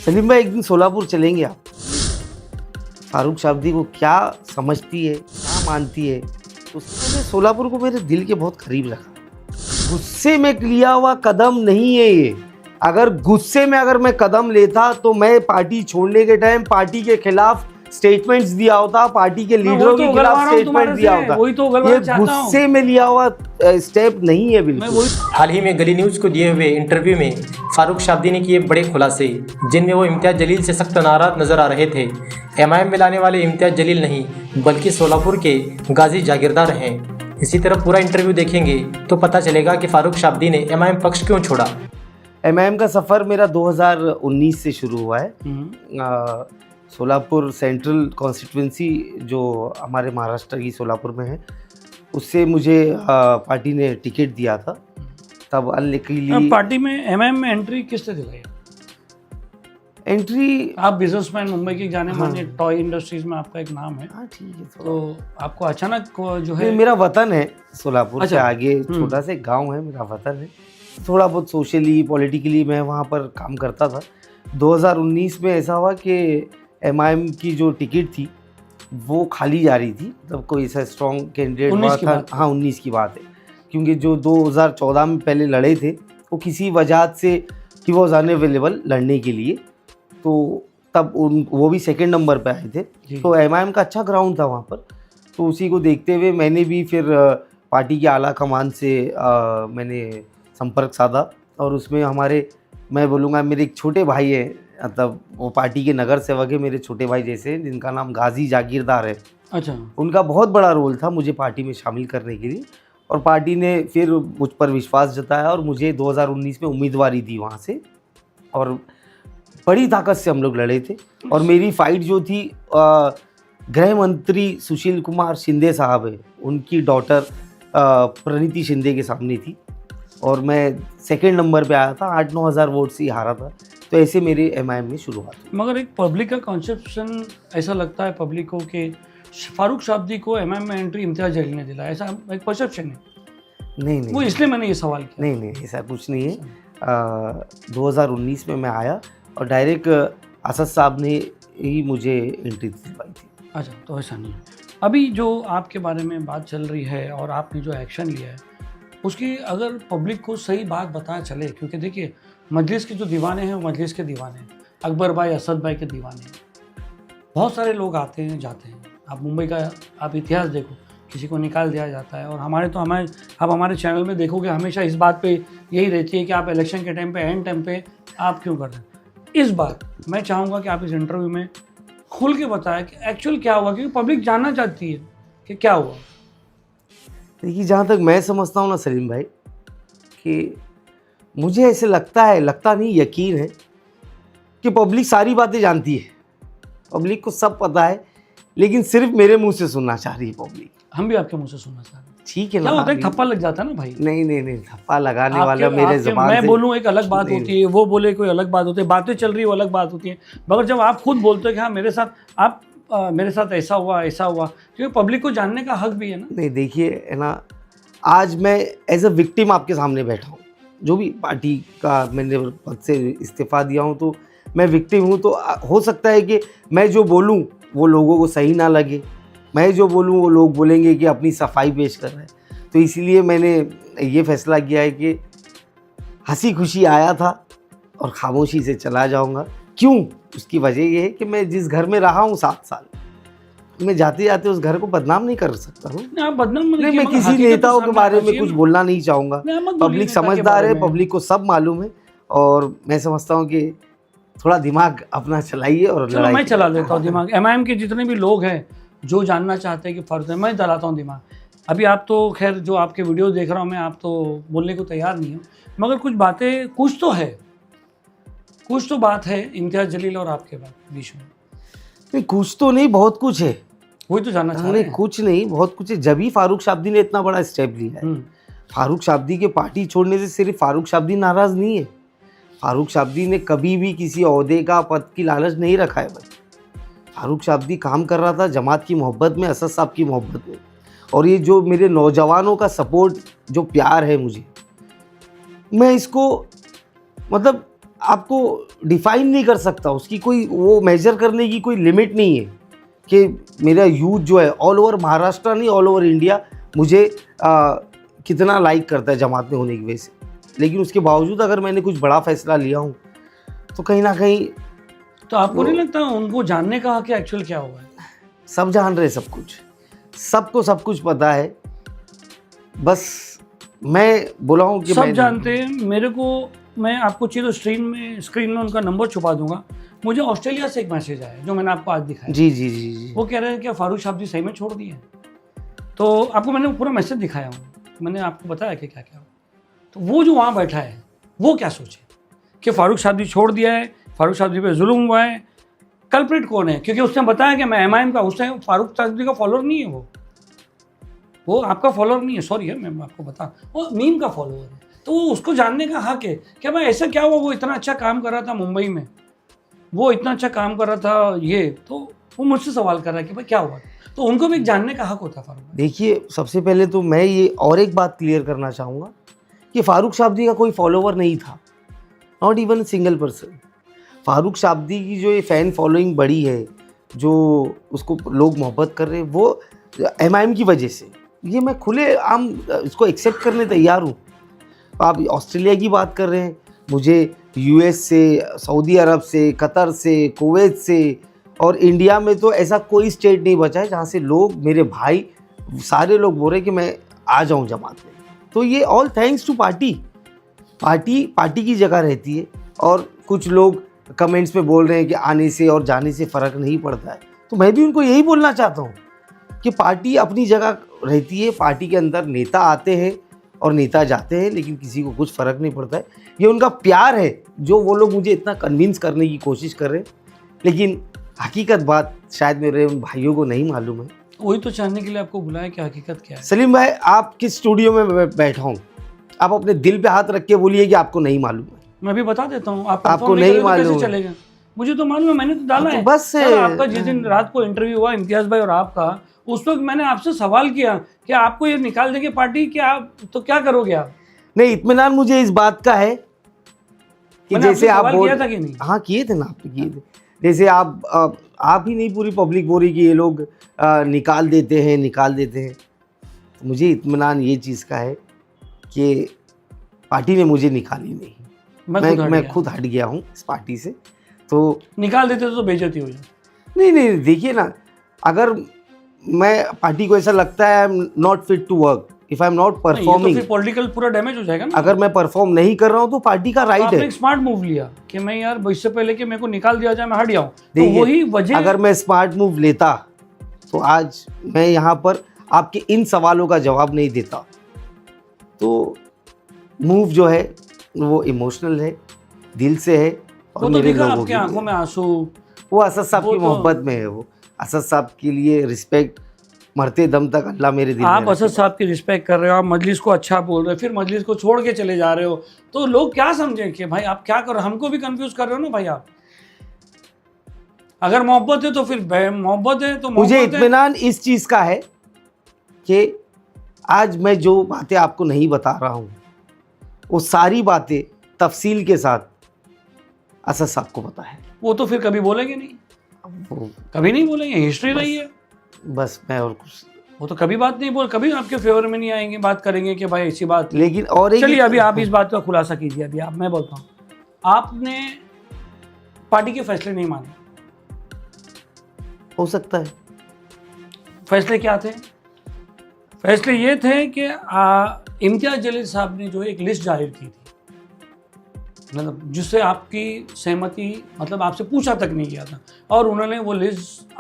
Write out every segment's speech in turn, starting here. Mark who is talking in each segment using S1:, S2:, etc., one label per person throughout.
S1: सलीम भाई, एक दिन सोलापुर चलेंगे आप? फारूक शाब्दी को क्या समझती है, क्या मानती है, उसने सोलापुर को मेरे दिल के बहुत करीब रखा। गुस्से में लिया हुआ कदम नहीं है ये। अगर गुस्से में अगर मैं कदम लेता तो मैं पार्टी छोड़ने के टाइम पार्टी के खिलाफ स्टेटमेंट्स दिया होता, पार्टी के लीडरों के खिलाफ स्टेटमेंट दिया होता। ये गुस्से में लिया हुआ स्टेप नहीं है बिल्कुल।
S2: हाल ही में गली न्यूज़ को दिए हुए इंटरव्यू में फारूक शाब्दी ने किए बड़े खुलासे, जिनमें वो इम्तियाज़ जलील से सख्त नाराज नजर आ रहे थे। एमआईएम में लाने वाले इम्तियाज़ जलील नहीं बल्कि सोलापुर के गाजी जागीरदार हैं। इसी तरह पूरा इंटरव्यू देखेंगे तो पता चलेगा कि फारूक शाब्दी ने एमआईएम पक्ष क्यों छोड़ा।
S1: एमआईएम का सफ़र मेरा 2019 से शुरू हुआ है। सोलापुर सेंट्रल कॉन्स्टिट्यूंसी जो हमारे महाराष्ट्र की सोलापुर में है, उससे मुझे पार्टी ने टिकट दिया था। तब अनलकीली
S3: पार्टी में एमआईएम में एंट्री किसने दिलाई?
S1: एंट्री,
S3: आप बिजनेसमैन, मुंबई की जाने माने टॉय इंडस्ट्रीज में आपका एक नाम है।
S1: हाँ ठीक है।
S3: तो आपको अचानक जो है,
S1: मेरा वतन है सोलापुर से
S3: अच्छा।
S1: आगे छोटा सा गांव है, मेरा वतन है। थोड़ा बहुत सोशली पॉलिटिकली मैं वहाँ पर काम करता था। 2019 में ऐसा हुआ कि एमआईएम की जो टिकट थी वो खाली जा रही थी, मतलब कोई ऐसा स्ट्रॉन्ग कैंडिडेट हुआ था। हाँ 19 की बात है, क्योंकि जो 2014 में पहले लड़े थे वो किसी वजह से ही वॉज अनअवेलेबल लड़ने के लिए, तो तब वो भी सेकंड नंबर पे आए थे। तो एमआईएम का अच्छा ग्राउंड था वहाँ पर, तो उसी को देखते हुए मैंने भी फिर पार्टी की आला कमान से मैंने संपर्क साधा। और उसमें हमारे, मैं बोलूँगा मेरे एक छोटे भाई है, मतलब वो पार्टी के नगर सेवक है मेरे छोटे भाई जैसे, जिनका नाम गाजी जागीरदार है।
S3: अच्छा,
S1: उनका बहुत बड़ा रोल था मुझे पार्टी में शामिल करने के लिए, और पार्टी ने फिर मुझ पर विश्वास जताया और मुझे 2019 में उम्मीदवारी दी वहाँ से, और बड़ी ताकत से हम लोग लड़े थे। और मेरी फाइट जो थी गृह मंत्री सुशील कुमार शिंदे साहब है, उनकी डॉटर प्रणीति शिंदे के सामने थी, और मैं सेकंड नंबर पे आया था, 8-9 हज़ार वोट से ही हारा था। तो ऐसे मेरे एमआईएम में शुरुआत हुई।
S3: मगर एक पब्लिक का कॉन्सेप्शन ऐसा लगता है पब्लिक को कि फारूक शाब्दी को एमआईएम में एंट्री इम्तियाज़ जलील ने दिला, ऐसा एक परसेप्शन है।
S1: नहीं,
S3: वो इसलिए मैंने ये सवाल किया।
S1: नहीं, ऐसा कुछ नहीं है। 2019 में मैं आया और डायरेक्ट असद साहब ने ही मुझे एंट्री दिलवाई थी।
S3: अच्छा, तो ऐसा नहीं है। अभी जो आपके बारे में बात चल रही है और आपने जो एक्शन लिया है, उसकी अगर पब्लिक को सही बात बताया चले, क्योंकि देखिए मजलिस के जो दीवाने हैं वो मजलिस के दीवाने हैं, अकबर भाई, असद भाई के दीवाने हैं। बहुत सारे लोग आते हैं जाते हैं। आप मुंबई का आप इतिहास देखो, किसी को निकाल दिया जाता है। और आप हमारे चैनल में देखोगे हमेशा इस बात पे यही रहती है कि आप इलेक्शन के टाइम पे, एंड टाइम पे आप क्यों कर रहे हैं। इस बार मैं चाहूँगा कि आप इस इंटरव्यू में खुल के बताएं कि एक्चुअल क्या हुआ, क्योंकि पब्लिक जानना चाहती है कि क्या हुआ।
S1: देखिए, जहाँ तक मैं समझता हूँ ना सलीम भाई, कि मुझे ऐसे लगता नहीं, यकीन है कि पब्लिक सारी बातें जानती है, पब्लिक को सब पता है, लेकिन सिर्फ मेरे मुंह से सुनना चाह रही है पब्लिक।
S3: हम भी आपके मुंह से सुनना चाह रहे हैं।
S1: ठीक है ना,
S3: क्या होता है, थप्पा लग जाता है ना भाई।
S1: नहीं, थप्पा लगाने वाला मेरे ज़बान से,
S3: मैं बोलूँ एक अलग बात होती है, वो बोले कोई अलग बात होती है, बातें चल रही है वो अलग बात होती है। मगर जब आप खुद बोलते हो कि हाँ मेरे साथ ऐसा हुआ, क्योंकि पब्लिक को जानने का हक भी है ना।
S1: नहीं, देखिए है ना, आज मैं एज अ विक्टिम आपके सामने बैठा हूँ। जो भी पार्टी का मैंने पद से इस्तीफ़ा दिया हूँ, तो मैं विक्टिम हूँ। तो हो सकता है कि मैं जो बोलूँ वो लोगों को सही ना लगे, मैं जो बोलूँ वो लोग बोलेंगे कि अपनी सफाई पेश कर रहे हैं। तो इसीलिए मैंने ये फैसला किया है कि हंसी खुशी आया था और खामोशी से चला जाऊँगा। क्यों? उसकी वजह ये है कि मैं जिस घर में रहा हूँ 7 साल, मैं जाते जाते उस घर को बदनाम नहीं कर सकता हूँ। मैं किसी नेताओं के बारे में कुछ बोलना नहीं चाहूँगा। पब्लिक समझदार है, पब्लिक को सब मालूम है, और मैं समझता हूँ कि थोड़ा दिमाग अपना चलाइए। और
S3: चलो मैं चला लेता हूँ दिमाग। एमआईएम के जितने भी लोग हैं जो जानना चाहते हैं कि फ़र्क है, मैं चलाता हूँ दिमाग। अभी आप तो खैर जो आपके वीडियो देख रहा हूँ मैं, आप तो बोलने को तैयार नहीं हो, मगर कुछ बातें, कुछ तो बात है इम्तियाज़ जलील और आपके बीच में।
S1: नहीं, कुछ तो नहीं, बहुत कुछ है।
S3: वही तो जानना चाह रहे हैं।
S1: कुछ नहीं, बहुत कुछ है। जब ही फारूक शाब्दी ने इतना बड़ा स्टेप लिया है, फारूक शाब्दी के पार्टी छोड़ने से सिर्फ फारूक शाब्दी नाराज़ नहीं है। फारूक शाब्दी ने कभी भी किसी ओहदे का, पद की लालच नहीं रखा है भाई। फारूक शाब्दी काम कर रहा था जमात की मोहब्बत में, असद साहब की मोहब्बत में। और ये जो मेरे नौजवानों का सपोर्ट, जो प्यार है मुझे, मैं इसको मतलब आपको डिफाइन नहीं कर सकता, उसकी कोई वो मेजर करने की कोई लिमिट नहीं है कि मेरा यूथ जो है ऑल ओवर महाराष्ट्र नहीं ऑल ओवर इंडिया मुझे कितना लाइक करता है जमात में होने की वजह से। लेकिन उसके बावजूद अगर मैंने कुछ बड़ा फैसला लिया हूँ तो कहीं ना कहीं
S3: तो आपको नहीं लगता उनको जानने का हक एक्चुअल क्या हुआ है?
S1: सब जान रहे, सब कुछ, सबको सब कुछ पता है। बस मैं बोला हूँ कि
S3: सब जानते हैं। मेरे को, मैं आपको चाहिए तो स्क्रीन में उनका नंबर छुपा दूंगा। मुझे ऑस्ट्रेलिया से एक मैसेज आया जो मैंने आपको आज दिखाया।
S1: जी जी जी जी।
S3: वो कह रहे हैं कि फारूक शाब्दी सही में छोड़ दिए। तो आपको मैंने पूरा मैसेज दिखाया हूँ, मैंने आपको बताया कि क्या क्या हुआ। तो वो जो वहाँ बैठा है वो क्या सोचे कि फारूक शाब्दी छोड़ दिया है, फारूक शाब्दी पे जुल्म हुआ है। कल्प्रिट कौन है? क्योंकि उसने बताया कि मैं MIM का, उसने फारूक शाब्दी का फॉलोअर नहीं है, वो आपका फॉलोअर नहीं है, सॉरी है, मैं आपको बता, वो मीम का फॉलोअर है। तो वो उसको जानने का हक है कि भाई ऐसा क्या हुआ, वो इतना अच्छा काम कर रहा था मुंबई में, वो इतना अच्छा काम कर रहा था, ये तो वो मुझसे सवाल कर रहा है कि भाई क्या हुआ। तो उनको भी एक जानने का हक होता है फारूक।
S1: देखिए, सबसे पहले तो मैं ये और एक बात क्लियर करना चाहूँगा कि फारूक शाब्दी का कोई फॉलोवर नहीं था, not even single person. Farooq Shabdi की जो ये फ़ैन फॉलोइंग बढ़ी है, जो उसको लोग मोहब्बत कर रहे हैं, वो MIM की वजह से। ये मैं खुले आम इसको एक्सेप्ट करने तैयार हूँ। आप ऑस्ट्रेलिया की बात कर रहे हैं, मुझे US से, सऊदी अरब से, कतर से, कुवैत से और इंडिया में तो ऐसा कोई स्टेट नहीं बचा है जहाँ से लोग, मेरे भाई सारे लोग बोल रहे हैं कि मैं आ जाऊँ जमात में। तो ये ऑल थैंक्स टू पार्टी की जगह रहती है। और कुछ लोग कमेंट्स में बोल रहे हैं कि आने से और जाने से फ़र्क नहीं पड़ता है, तो मैं भी उनको यही बोलना चाहता हूँ कि पार्टी अपनी जगह रहती है, पार्टी के अंदर नेता आते हैं और नेता जाते हैं, लेकिन किसी को कुछ फ़र्क नहीं पड़ता है। ये उनका प्यार है जो वो लोग मुझे इतना कन्विंस करने की कोशिश कर रहे हैं, लेकिन हकीकत बात शायद मेरे उन भाइयों को नहीं मालूम है।
S3: वही तो जानने के लिए आपको बुलाया कि हकीकत क्या है।
S1: सलीम भाई, आप किस स्टूडियो में बैठा हूँ, आप अपने दिल पे हाथ रख के बोलिए कि आपको नहीं मालूम है।
S3: मैं भी बता देता हूँ,
S1: आपको नहीं मालूम
S3: कैसे चलेगा? मुझे तो मालूम है, मैंने तो डाला
S1: तो
S3: है।
S1: बस
S3: सर, आपका जिस दिन रात को इंटरव्यू हुआ इम्तियाज भाई और आपका, उस वक्त मैंने आपसे सवाल किया कि आपको ये निकाल देंगे पार्टी कि आप तो क्या करोगे आप?
S1: नहीं, इत्मीनान मुझे इस बात का है कि जैसे आप
S3: किया था कि नहीं?
S1: हाँ किए थे ना, आपने किए थे। जैसे आप ही नहीं, पूरी पब्लिक बोल रही कि ये लोग निकाल देते हैं। तो मुझे इत्मीनान ये चीज़ का है कि पार्टी ने मुझे निकाली नहीं, मैं खुद हट गया हूँ इस पार्टी से। तो
S3: निकाल देते तो बेइज्जती हो जाए।
S1: नहीं, देखिए ना, अगर मैं पार्टी को ऐसा लगता है I am not fit to work, if I am not performing,
S3: तो पॉलिटिकल पूरा डैमेज हो जाएगा ना।
S1: अगर मैं परफॉर्म नहीं कर रहा हूँ तो पार्टी का राइट है।
S3: आपने एक स्मार्ट मूव लिया कि मैं यार इससे पहले कि मेरे को निकाल दिया जाए मैं हट जाऊँ, तो वही वजह।
S1: अगर मैं स्मार्ट मूव लेता तो आज मैं यहाँ पर आपके इन सवालों का जवाब नहीं देता। तो मूव जो है वो इमोशनल है, दिल से है, और मेरे लोगों
S3: की आंखों में आंसू,
S1: वो असद साहब की मोहब्बत में है। वो असद साहब के लिए रिस्पेक्ट मरते दम तक अल्लाह मेरे दिल में।
S3: आप असद साहब की रिस्पेक्ट कर रहे हो, आप मजलिस को अच्छा बोल रहे हो, फिर मजलिस को छोड़ के चले जा रहे हो, तो लोग क्या समझें कि भाई आप क्या कर रहे हो? हमको भी कंफ्यूज कर रहे हो ना भाई आप। अगर मोहब्बत है तो फिर मोहब्बत है, तो
S1: मुझे इत्मीनान इस चीज़ का है कि आज मैं जो बातें आपको नहीं बता रहा हूँ वो सारी बातें तफसील के साथ असद साहब को पता है।
S3: वो तो फिर कभी बोलेंगे नहीं, कभी नहीं बोलेंगे, हिस्ट्री रही है।
S1: बस मैं और कुछ,
S3: वो तो कभी बात नहीं बोल, कभी आपके फेवर में नहीं आएंगे, बात करेंगे कि भाई ऐसी बात।
S1: लेकिन और
S3: चलिए अभी आप इस बात का खुलासा कीजिए। अभी आप, मैं बोलता हूँ, आपने पार्टी के फैसले नहीं माने,
S1: हो सकता है।
S3: फैसले क्या थे? फैसले ये थे कि इम्तियाज जलील साहब ने जो एक लिस्ट जाहिर की थी, मतलब जिससे आपकी सहमति, मतलब आपसे पूछा तक नहीं किया था, और उन्होंने वो लिस्ट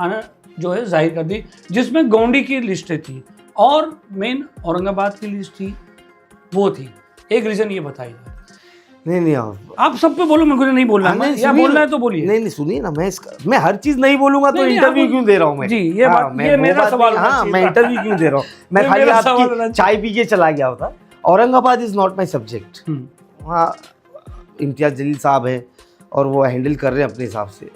S3: जो है जाहिर कर दी, जिसमें गोंडी की लिस्टें थी और मेन औरंगाबाद की लिस्ट थी, वो थी। एक रीज़न ये बताइए।
S1: नहीं
S3: आप सब पे बोलो, मुझे नहीं बोलना है, या बोलना है तो बोलिए।
S1: नहीं सुनिए ना, मैं हर चीज नहीं बोलूंगा तो इंटरव्यू क्यों दे रहा हूँ मैं?
S3: जी, ये मेरा सवाल।
S1: हाँ, मैं इंटरव्यू क्यों दे रहा हूँ? मैं खाली आपकी चाय पी के चला गया होता। Aurangabad is not my subject. वहाँ इम्तियाज जलील साहब हैं और वो हैंडल कर रहे हैं अपने हिसाब से।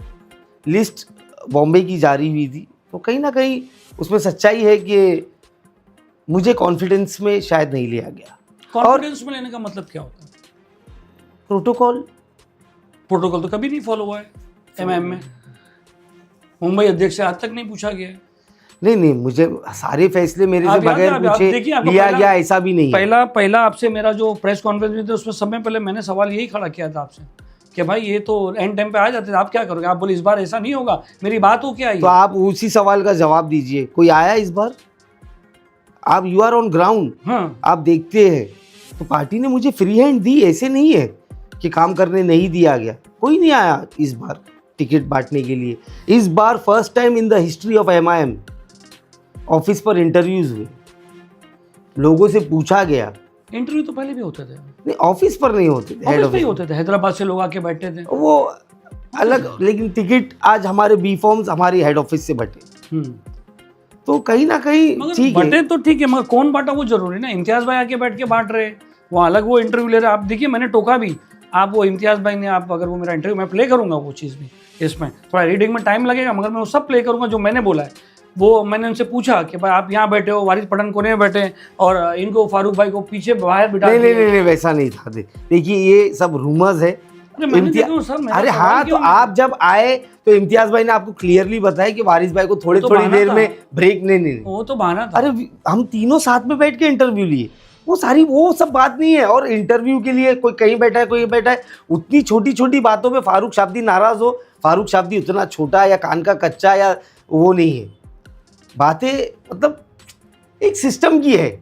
S1: लिस्ट बॉम्बे की जारी हुई थी, तो कहीं ना कहीं उसमें सच्चाई है कि मुझे कॉन्फिडेंस में शायद नहीं लिया गया।
S3: कॉन्फिडेंस में लेने का मतलब क्या होता है?
S1: प्रोटोकॉल,
S3: प्रोटोकॉल तो कभी नहीं फॉलो हुआ है एमआईएम में। मुंबई अध्यक्ष से आज तक नहीं पूछा गया है।
S1: नहीं, मुझे सारे फैसले मेरे से
S3: आप याद है,
S1: बगैर
S3: आप
S1: पूछे
S3: देखिए, आपको
S1: लिया
S3: पहला-
S1: गया, ऐसा भी नहीं है।
S3: पहला आपसे मेरा जो प्रेस कॉन्फ्रेंस में थे उसमें समय पहले मैंने सवाल यही खड़ा किया था आपसे कि भाई ये तो एंड टाइम पे आ जाते थे, आप क्या करोगे? आप बोले इस बार ऐसा नहीं होगा, मेरी बात हो क्या आई?
S1: तो आप उसी सवाल का जवाब दीजिए, कोई आया इस बार? आप यू आर ऑन ग्राउंड,
S3: हाँ,
S1: आप देखते हैं। तो पार्टी ने मुझे फ्री हैंड दी, ऐसे नहीं है कि काम करने नहीं दिया गया। कोई नहीं आया इस बार टिकट बांटने के लिए। इस बार first time in the history of MIM office पर इंटरव्यूज हुए, लोगों से पूछा गया।
S3: इंटरव्यू तो पहले भी होते थे,
S1: नहीं, ऑफिस पर नहीं होते थे, हेड
S3: ऑफिस पे ही
S1: ऑफिस
S3: होते थे, हैदराबाद से लोग आके बैठते थे।
S1: वो अलग, लेकिन टिकट आज हमारे बी फॉर्म्स हमारी हेड ऑफिस से बटे, तो कहीं ना कहीं
S3: मगर
S1: ठीक
S3: बटे
S1: है।
S3: तो ठीक है, मगर कौन बांटा वो जरूरी ना। इम्तियाज भाई आके बैठ के बांट रहे, वो अलग वो इंटरव्यू ले रहे। आप देखिए, मैंने टोका भी, आप वो इम्तियाज भाई ने, आप अगर वो मेरा इंटरव्यू मैं प्ले करूंगा वो चीज़ भी, इसमें थोड़ा रीडिंग में टाइम लगेगा, मगर मैं वो सब प्ले करूंगा जो मैंने बोला है। वो मैंने उनसे पूछा कि भाई आप यहाँ बैठे हो, वारिस पठान कोने में बैठे और इनको फारूक भाई को पीछे बाहर बिठा
S1: नहीं,
S3: दिया।
S1: नहीं, नहीं, वैसा नहीं था। देखिए, ये सब रूमर्स है।
S3: अरे मैंने देखा हूँ सर, मेरा
S1: अरे
S3: सवाल
S1: हाँ, तो
S3: क्यों है?
S1: आप जब आए तो इम्तियाज भाई ने आपको क्लियरली बताया कि वारिस भाई को थोड़ी
S3: तो
S1: थोड़ी
S3: बहाना
S1: देर
S3: था।
S1: में ब्रेक। नहीं,
S3: वो तो बहाना था।
S1: अरे हम तीनों साथ में बैठ के इंटरव्यू लिए, वो सारी वो सब बात नहीं है। और इंटरव्यू के लिए कोई कहीं बैठा है, कोई बैठा है, उतनी छोटी छोटी बातों पे फारूक शाब्दी नाराज हो। फारूक शाब्दी उतना छोटा या कान का कच्चा या वो नहीं है। बातें मतलब एक सिस्टम की है।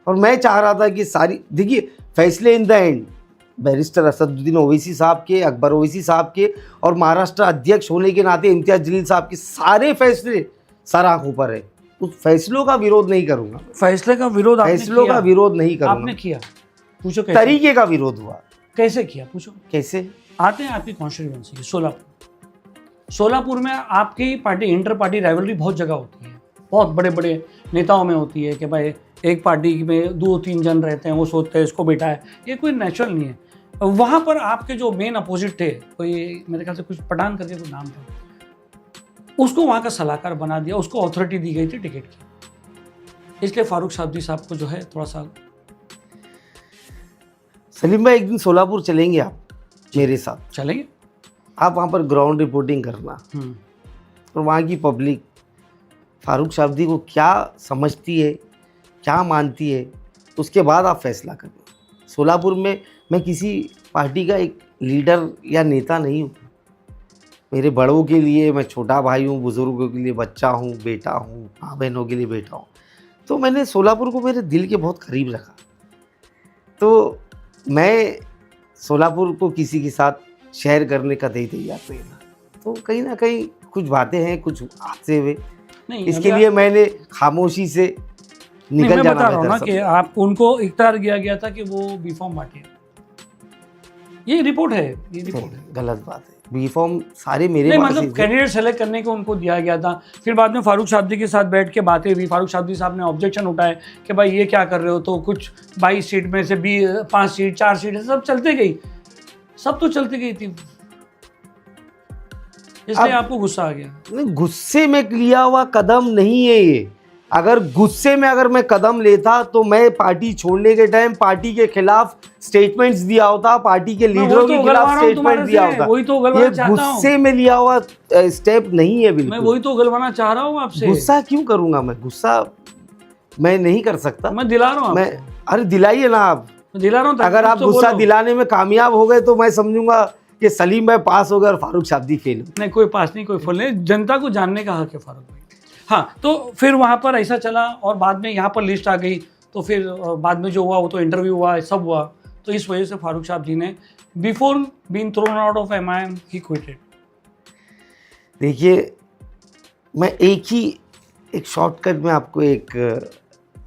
S1: और मैं चाह रहा था कि सारी, देखिए, फैसले in the end barrister Asaduddin Owaisi साहब के, अकबर ओवैसी साहब के, और महाराष्ट्र अध्यक्ष होने के नाते इम्तियाज जलील साहब के सारे फैसले सर आंखों पर है। उस फैसलों का विरोध नहीं करूंगा,
S3: फैसले का विरोध आपने
S1: फैसलों
S3: किया?
S1: का विरोध नहीं
S3: आपने
S1: करूंगा।
S3: किया? पूछो कैसे?
S1: तरीके का विरोध हुआ।
S3: कैसे किया? पूछो।
S1: कैसे?
S3: आते हैं आपकी कॉन्स्टिट्यूएंसी सोलापुर में आपकी पार्टी इंटर पार्टी राइवलरी बहुत जगह होती है, बहुत बड़े बड़े नेताओं में होती है कि भाई एक पार्टी में 2-3 जन रहते हैं, वो सोचते हैं इसको बेटा है, ये कोई नेचुरल नहीं है। वहाँ पर आपके जो मेन अपोजिट थे, कोई मेरे ख्याल से कुछ पठान करके कोई नाम था, उसको वहाँ का सलाहकार बना दिया, उसको अथॉरिटी दी गई थी टिकट की। इसलिए फारूक शाब्दी साहब को जो है थोड़ा सा।
S1: सलीम भाई, एक दिन सोलापुर चलेंगे आप मेरे साथ।
S3: चलेंगे।
S1: आप वहाँ पर ग्राउंड रिपोर्टिंग करना, और वहाँ की पब्लिक फारूक शाब्दी को क्या समझती है, क्या मानती है, उसके बाद आप फैसला करना। सोलापुर में मैं किसी पार्टी का एक लीडर या नेता नहीं हूँ। मेरे बड़ों के लिए मैं छोटा भाई हूँ, बुज़ुर्गों के लिए बच्चा हूँ, बेटा हूँ, माँ बहनों के लिए बेटा हूँ। तो मैंने सोलापुर को मेरे दिल के बहुत करीब रखा। तो मैं सोलापुर को किसी के साथ शेयर करने का नहीं तैयार नहीं था। तो कहीं ना कहीं कुछ बातें हैं, कुछ हादसे हुए,
S3: नहीं,
S1: इसके लिए मैंने खामोशी से निकल
S3: मैं
S1: जाना
S3: बता रहा हूँ ना
S1: बेहतर
S3: कि आप उनको इख्तियार दिया गया था कि वो बी फॉर्म बांटे। ये रिपोर्ट है, ये रिपोर्ट है।
S1: गलत बात है। बी फॉर्म सारे मेरे
S3: नहीं,
S1: पास
S3: मतलब
S1: ही थे।
S3: कैंडिडेट सेलेक्ट करने को उनको दिया गया था। फिर बाद में फारूक शाब्दी के साथ बैठ के बातें हुई, फारूक शाब्दी साहब ने ऑब्जेक्शन उठाए कि भाई ये क्या कर रहे हो। तो कुछ 22 सीट में से 5 सीट 4 सीट सब चलते गई, सब तो चलती गई थी, इसलिए आपको गुस्सा आ गया।
S1: नहीं, गुस्से में लिया हुआ कदम नहीं है ये। अगर गुस्से में अगर मैं कदम लेता तो मैं पार्टी छोड़ने के टाइम पार्टी के खिलाफ स्टेटमेंट्स दिया होता, पार्टी के लीडरों के खिलाफ स्टेटमेंट दिया होता।
S3: वही तो उगलवाना
S1: ये
S3: चाहता हूँ,
S1: गुस्से में लिया हुआ स्टेप नहीं है
S3: मैं
S1: बिल्कुल।
S3: वही तो उगलवाना चाह रहा हूँ आपसे।
S1: गुस्सा क्यों करूंगा मैं? गुस्सा मैं नहीं कर सकता।
S3: मैं दिला रहा हूँ
S1: मैं,
S3: आपको।
S1: अरे दिलाइए ना आप।
S3: मैं दिला रहा हूँ ताकि
S1: अगर आप
S3: मुझसे
S1: गुस्सा
S3: बोलो।
S1: दिलाने में कामयाब हो गए तो मैं समझूंगा कि सलीम भाई पास हो गए और फारूक शाब्दी फेल हो।
S3: नहीं, कोई पास नहीं, कोई फुल नहीं, जनता को जानने का हक है फारूक भाई। हाँ, तो फिर वहाँ पर ऐसा चला और बाद में यहाँ पर लिस्ट आ गई। तो फिर बाद में जो हुआ वो तो इंटरव्यू हुआ, सब हुआ। तो इस वजह से फारूक शाब्दी ने before being thrown out of MIM ही क्विटेड।
S1: देखिए, मैं एक शॉर्टकट में आपको एक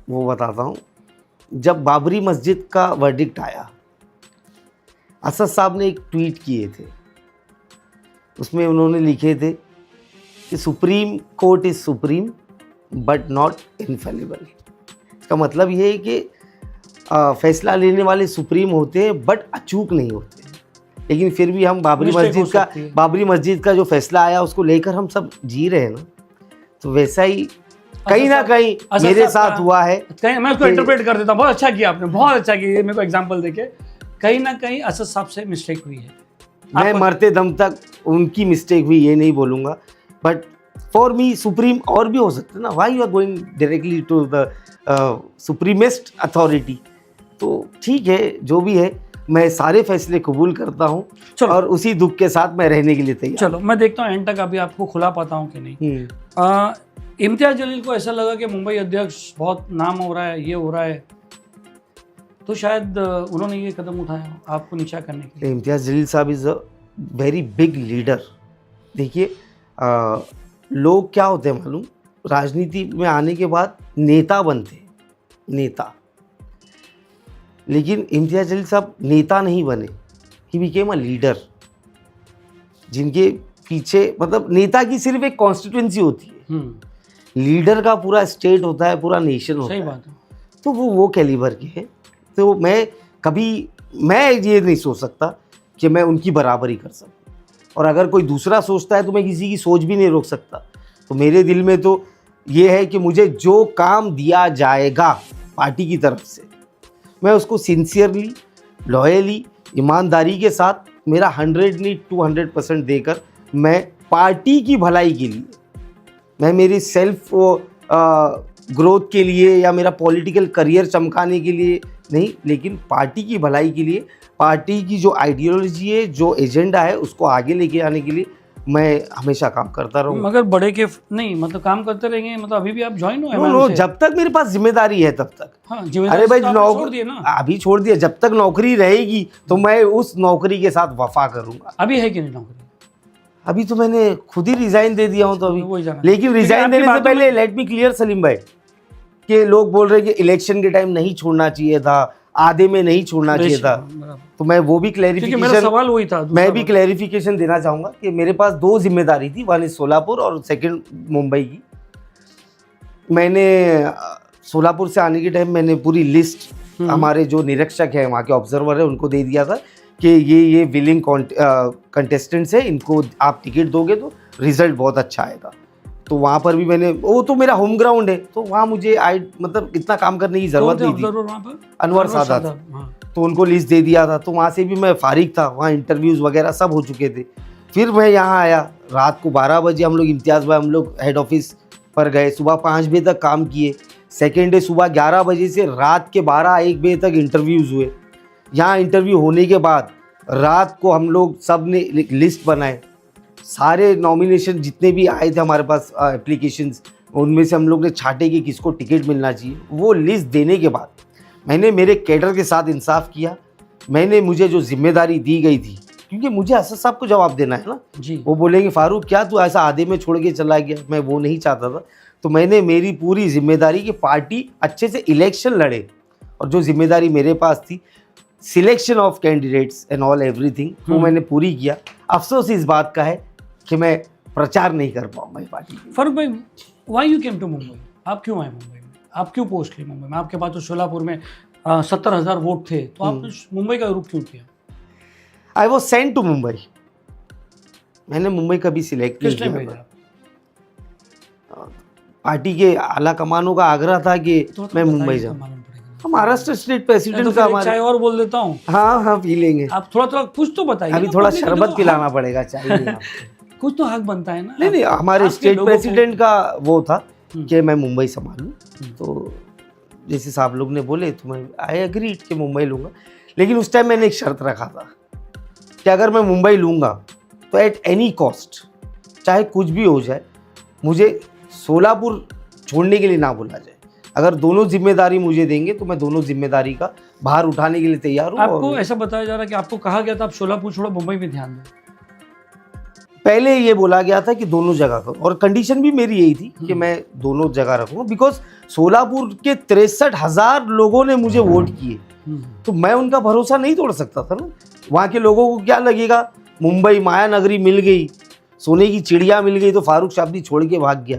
S1: वो बताता हूँ। जब बाबरी मस्जिद का वर्डिक्ट आया, असद साहब ने एक ट्वीट किए थे, उसमें उन्होंने लिखे थे कि supreme court is supreme but not infallible. इसका मतलब ये है कि फैसला लेने वाले सुप्रीम होते हैं बट अचूक नहीं होते। लेकिन फिर भी हम बाबरी मस्जिद का जो फैसला आया उसको लेकर हम सब जी रहे हैं ना। तो वैसा ही कहीं ना कहीं मेरे साथ हुआ है।
S3: मैं उसको इंटरप्रेट कर देता हूँ। बहुत अच्छा किया आपने, बहुत अच्छा किया। मेरे को एग्जांपल देके कहीं ना कहीं असद साहब से मिस्टेक हुई है।
S1: मैं मरते दम तक उनकी मिस्टेक हुई ये नहीं बोलूँगा, बट फॉर मी सुप्रीम और भी हो सकते ना, why you are going directly to the supremest authority. तो ठीक है, जो भी है, मैं सारे फैसले कबूल करता हूँ
S3: चलो।
S1: और उसी दुख के साथ मैं रहने के लिए तैयार।
S3: चलो मैं देखता हूँ एंड तक अभी आपको खुला पाता हूँ कि नहीं। इम्तियाज जलील को ऐसा लगा कि मुंबई अध्यक्ष बहुत नाम हो रहा है, ये हो रहा है, तो शायद उन्होंने ये कदम उठाया आपको नीचा करने के लिए।
S1: इम्तियाज जलील साहब is a very big leader. देखिए लोग क्या होते हैं मालूम, राजनीति में आने के बाद नेता बनते हैं, नेता। लेकिन इम्तियाज जलील साहब नेता नहीं बने, ही बिकेम अ लीडर। जिनके पीछे मतलब नेता की सिर्फ एक कॉन्स्टिट्यूंसी होती है, लीडर का पूरा स्टेट होता है, पूरा नेशन होता है।
S3: सही बात है।
S1: तो वो कैलिबर के हैं। तो मैं ये नहीं सोच सकता कि मैं उनकी बराबरी कर सकूं, और अगर कोई दूसरा सोचता है तो मैं किसी की सोच भी नहीं रोक सकता। तो मेरे दिल में तो ये है कि मुझे जो काम दिया जाएगा पार्टी की तरफ से, मैं उसको सिंसियरली, लॉयली, ईमानदारी के साथ मेरा 100 नहीं 200% देकर मैं पार्टी की भलाई के लिए, मैं मेरी सेल्फ ग्रोथ के लिए या मेरा पॉलिटिकल करियर चमकाने के लिए नहीं, लेकिन पार्टी की भलाई के लिए, पार्टी की जो आइडियोलॉजी है, जो एजेंडा है, उसको आगे लेके आने के लिए मैं हमेशा काम करता रहूँगा।
S3: मगर बड़े के नहीं मतलब काम करते रहेंगे, मतलब अभी भी आप ज्वाइन हो
S1: नो, जब तक मेरे पास जिम्मेदारी है तब तक।
S3: हाँ,
S1: अरे भाई
S3: छोड़ दिए ना,
S1: अभी छोड़ दिया, जब तक नौकरी रहेगी तो मैं उस नौकरी के साथ वफा करूंगा।
S3: अभी है कि नहीं नौकरी?
S1: अभी तो मैंने खुद ही रिजाइन दे दिया हूं तो
S3: वही
S1: अभी,
S3: जाना।
S1: लेकिन रिजाइन देने से पहले लेट मी क्लियर सलीम भाई, कि लोग बोल रहे कि इलेक्शन के टाइम नहीं छोड़ना चाहिए था, आधे में नहीं छोड़ना चाहिए था, तो मैं वो भी
S3: मेरा
S1: क्लैरिफिकेशन,
S3: सवाल वही था।
S1: मैं भी क्लैरिफिकेशन देना चाहूँगा कि मेरे पास 2 जिम्मेदारी थी, वन इज सोलापुर और सेकंड मुंबई की। मैंने सोलापुर से आने के टाइम मैंने पूरी लिस्ट हमारे जो निरीक्षक हैं, वहाँ के ऑब्जर्वर हैं, उनको दे दिया था कि ये विलिंग कंटेस्टेंट्स है, इनको आप टिकट दोगे तो रिजल्ट बहुत अच्छा आएगा। तो वहाँ पर भी मैंने, वो तो मेरा होम ग्राउंड है, तो वहाँ मुझे मतलब इतना काम करने की ज़रूरत नहीं थी। अनवर सादात, तो उनको लिस्ट दे दिया था, तो वहाँ से भी मैं फारिग था, वहाँ इंटरव्यूज़ वगैरह सब हो चुके थे। फिर मैं यहाँ आया, रात को 12 बजे हम लोग इम्तियाज़ भाई, हम लोग हेड ऑफिस पर गए, सुबह 5 बजे तक काम किए। सेकेंड डे सुबह 11 बजे से रात के 12-1 बजे तक इंटरव्यूज़ हुए। यहाँ इंटरव्यू होने के बाद रात को हम लोग सब ने लिस्ट बनाए, सारे नॉमिनेशन जितने भी आए थे हमारे पास एप्लीकेशंस, उनमें से हम लोग ने छाटे कि किसको टिकट मिलना चाहिए। वो लिस्ट देने के बाद मैंने मेरे कैडर के साथ इंसाफ किया। मैंने मुझे जो जिम्मेदारी दी गई थी, क्योंकि मुझे असद साहब को जवाब देना है ना
S3: जी।
S1: वो बोलेंगे फारूक क्या तू ऐसा आधे में छोड़ के चला गया, मैं वो नहीं चाहता था। तो मैंने मेरी पूरी जिम्मेदारी की पार्टी अच्छे से इलेक्शन लड़े, और जो जिम्मेदारी मेरे पास थी selection of candidates and all everything, वो मैंने पूरी किया। अफसोस इस बात का है कि मैं प्रचार नहीं कर पाऊंगा पार्टी की।
S3: फारूक भाई, why you came to Mumbai? आप क्यों आए मुंबई में? आप क्यों पोस्ट ली मुंबई में? आपके पास तो सोलापुर में 70,000 वोट थे, तो आपने मुंबई का रुख क्यों किया?
S1: I was sent to Mumbai. मैंने मुंबई कभी सिलेक्ट नहीं
S3: किसने
S1: किया।
S3: भेजा?
S1: पार्टी के आला कमानों का आग्रह था कि
S3: तो
S1: मैं मुंबई
S3: बताइए,
S1: जाऊँ।
S3: तो मालूम पड़ेगा।
S1: महाराष्ट्र स्टेट
S3: तो
S1: प्रेसिडेंट
S3: फिर
S1: का
S3: एक
S1: हमारे,
S3: चाय और बोल देता हूँ,
S1: हाँ पी लेंगे।
S3: आप थोड़ा कुछ तो बताइए
S1: अभी
S3: ना,
S1: थोड़ा
S3: public को
S1: शरबत
S3: तो
S1: पिलाना पड़ेगा, चाहिए
S3: कुछ तो हक बनता है ना।
S1: नहीं हमारे
S3: आपके
S1: स्टेट
S3: लोगों को-
S1: प्रेसिडेंट का वो था कि मैं मुंबई संभालूं। तो जैसे साहब लोग ने बोले तो मैं आई एग्रीड कि मुंबई लूँगा। लेकिन उस टाइम मैंने एक शर्त रखा था कि अगर मैं मुंबई लूँगा तो एट एनी कॉस्ट, चाहे कुछ भी हो जाए, मुझे सोलापुर छोड़ने के लिए ना बोला जाए। अगर दोनों जिम्मेदारी मुझे देंगे तो मैं दोनों जिम्मेदारी का भार उठाने के लिए तैयार हूँ।
S3: आपको ऐसा बताया जा रहा है कि आपको कहा गया था आप सोलापुर छोड़ो, मुंबई में ध्यान दें।
S1: पहले ये बोला गया था कि दोनों जगह करो, और कंडीशन भी मेरी यही थी कि मैं दोनों जगह रखूँगा, बिकॉज सोलापुर के 63,000 लोगों ने मुझे वोट किए, तो मैं उनका भरोसा नहीं तोड़ सकता था ना। वहाँ के लोगों को क्या लगेगा, मुंबई माया नगरी मिल गई, सोने की चिड़िया मिल गई, तो फारूक शाब्दी छोड़ के भाग गया।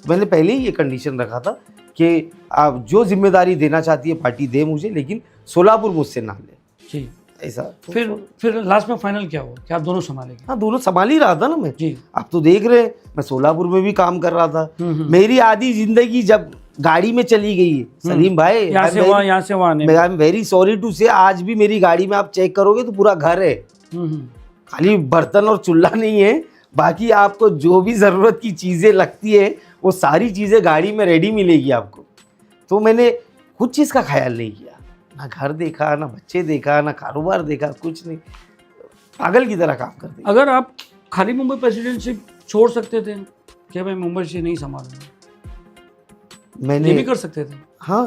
S1: मैंने पहले ही ये कंडीशन रखा था कि आप जो जिम्मेदारी देना चाहती है पार्टी दे मुझे, लेकिन सोलापुर मुझसे ना ले।
S3: जी,
S1: ऐसा
S3: फिर लास्ट में फाइनल क्या हुआ कि आप दोनों संभालेंगे?
S1: हाँ, दोनों संभाल ही रहा था ना मैं।
S3: जी,
S1: आप तो देख रहे हैं, मैं सोलापुर में भी काम कर रहा था। मेरी आधी जिंदगी जब गाड़ी में चली गई है सलीम भाई,
S3: यहाँ से वहाँ
S1: I am very sorry to say, आज भी मेरी गाड़ी में आप चेक करोगे तो पूरा घर है। खाली बर्तन और चूल्हा नहीं है, बाकी आपको जो भी ज़रूरत की चीज़ें लगती है वो सारी चीज़ें गाड़ी में रेडी मिलेगी आपको। तो मैंने कुछ चीज़ का ख्याल नहीं किया, ना घर देखा, ना बच्चे देखा, ना कारोबार देखा, कुछ नहीं, पागल की तरह काम कर दिया।
S3: अगर आप खाली मुंबई प्रेसिडेंटशिप छोड़ सकते थे कि मैं मुंबई से नहीं संभालूंगा, ये भी
S1: मैंने
S3: कर सकते थे।
S1: हाँ,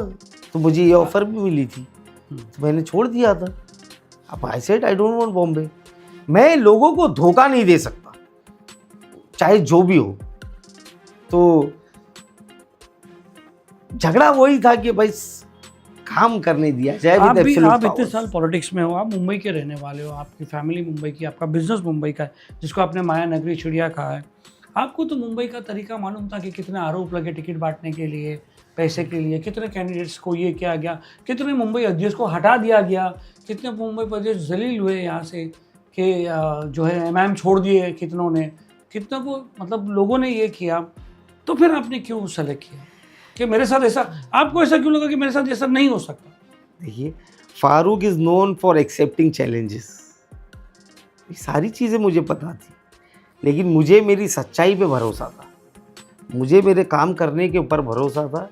S1: तो मुझे ये ऑफ़र भी मिली थी, तो मैंने छोड़ दिया था। अब I said I don't want Bombay. मैं लोगों को धोखा नहीं दे सकता, चाहे जो भी हो। तो झगड़ा वही था कि भाई काम करने दिया जाए।
S3: आप
S1: with
S3: भी
S1: absolute
S3: आप इतने
S1: powers।
S3: साल पॉलिटिक्स में हो, आप मुंबई के रहने वाले हो, आपकी फैमिली मुंबई की, आपका बिजनेस मुंबई का है, जिसको आपने माया नगरी चिड़िया कहा है। आपको तो मुंबई का तरीका मालूम था कि कितने आरोप लगे टिकट बांटने के लिए, पैसे के लिए, कितने कैंडिडेट्स को ये किया गया, कितने मुंबई अध्यक्ष को हटा दिया गया, कितने मुंबई प्रदेश जलील हुए यहाँ से कि जो है एमआईएम छोड़ दिए कितनों ने, कितनों को मतलब लोगों ने ये किया। तो फिर आपने क्यों सेलेक्ट किया कि मेरे साथ ऐसा, आपको ऐसा क्यों लगा कि मेरे साथ ऐसा नहीं हो सकता?
S1: देखिए, Farooq is known for accepting challenges. ये सारी चीज़ें मुझे पता थी, लेकिन मुझे मेरी सच्चाई पे भरोसा था, मुझे मेरे काम करने के ऊपर भरोसा था,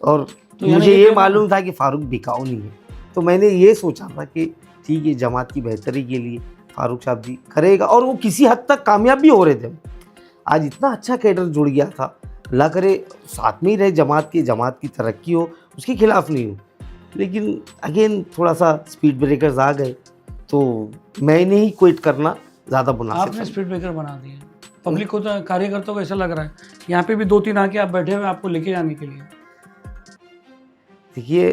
S1: और
S3: तो यानी
S1: मुझे
S3: ये
S1: ये
S3: कहना-
S1: मालूम था कि फारूक बिकाऊ नहीं है। तो मैंने ये सोचा था कि ठीक है, जमात की बेहतरी के लिए फारूक शाब्दी करेगा, और वो किसी हद तक कामयाब भी हो रहे थे। आज इतना अच्छा कैडर जुड़ गया था, अल्लाह करे साथ में ही रहे जमात की तरक्की हो, उसके खिलाफ नहीं हूँ। लेकिन अगेन थोड़ा सा स्पीड ब्रेकर्स आ गए, तो मैंने ही क्विट करना ज़्यादा मुनासिब
S3: आपने स्पीड ब्रेकर बना दिए। पब्लिक को तो, कार्यकर्ताओं को ऐसा लग रहा है यहाँ पे भी 2-3 आके आप बैठे हुए आपको लेके जाने के लिए।
S1: देखिए,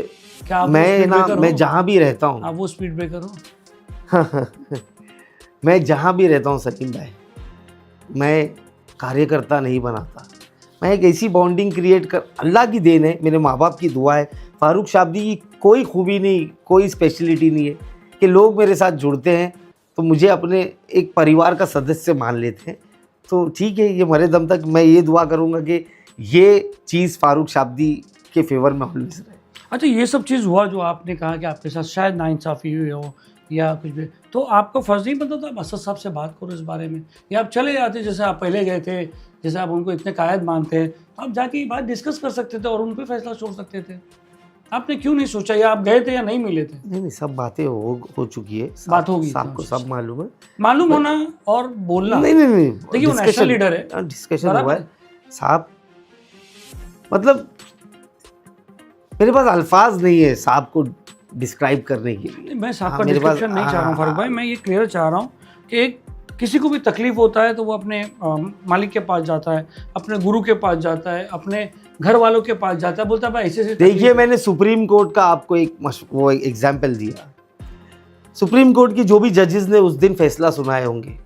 S3: क्या आप वो
S1: मैं
S3: स्पीड
S1: ना,
S3: ब्रेकर हो?
S1: मैं जहाँ भी रहता हूँ
S3: आप वो स्पीड ब्रेकर हो?
S1: मैं जहाँ भी रहता हूँ सलीम भाई, मैं कार्यकर्ता नहीं बनाता। मैं एक ऐसी बॉन्डिंग क्रिएट कर, अल्लाह की देन है, मेरे माँ बाप की दुआ है, फारूक शाब्दी की कोई खूबी नहीं, कोई स्पेशलिटी नहीं है कि लोग मेरे साथ जुड़ते हैं तो मुझे अपने एक परिवार का सदस्य मान लेते हैं। तो ठीक है, ये मरे दम तक मैं ये दुआ करूँगा कि ये चीज़ फारूक शाब्दी के फेवर में ऑलवेज रहे।
S3: अच्छा, ये सब चीज़ हुआ जो आपने कहा कि आपके साथ शायद नाइंसाफ़ी हुई हो या कुछ भी, तो आपको फ़र्ज़ नहीं बनता था आप असद साहब से बात करो इस बारे में, या आप चले जाते जैसे आप पहले गए थे, जैसे आप उनको इतने कायद मानते हैं, तो आप जाके ये बात डिस्कस कर सकते थे और उन पर फैसला छोड़ सकते थे? आपने क्यों नहीं सोचा, या आप गए थे या नहीं मिले थे?
S1: नहीं, सब बातें हो चुकी है,
S3: बात हो गई थी
S1: आपको
S3: उनसे।
S1: सब मालूम है।
S3: मालूम होना और बोलना,
S1: नहीं,
S3: देखिए वो नेशनल लीडर है,
S1: डिस्कशन
S3: बराबर
S1: हुआ
S3: है।
S1: है साहब, मतलब मेरे पास अल्फाज नहीं है साहब को डिस्क्राइब करने के लिए।
S3: मैं साहब
S1: हाँ,
S3: का
S1: मेरे पास-
S3: डिस्क्रिप्शन नहीं चाह रहा हूँ फारूक भाई,
S1: हाँ,
S3: मैं ये क्लियर चाह रहा हूँ कि एक किसी को भी तकलीफ होता है तो वो अपने मालिक के पास जाता है, अपने गुरु के पास जाता है, अपने घर वालों के पास जाता है, बोलता है भाई ऐसे ऐसे
S1: देखिए,
S3: तकलीफ है।
S1: मैंने सुप्रीम कोर्ट का आपको एक वो एग्जाम्पल दिया। सुप्रीम कोर्ट की जो भी जजेस ने उस दिन फैसला सुनाए होंगे,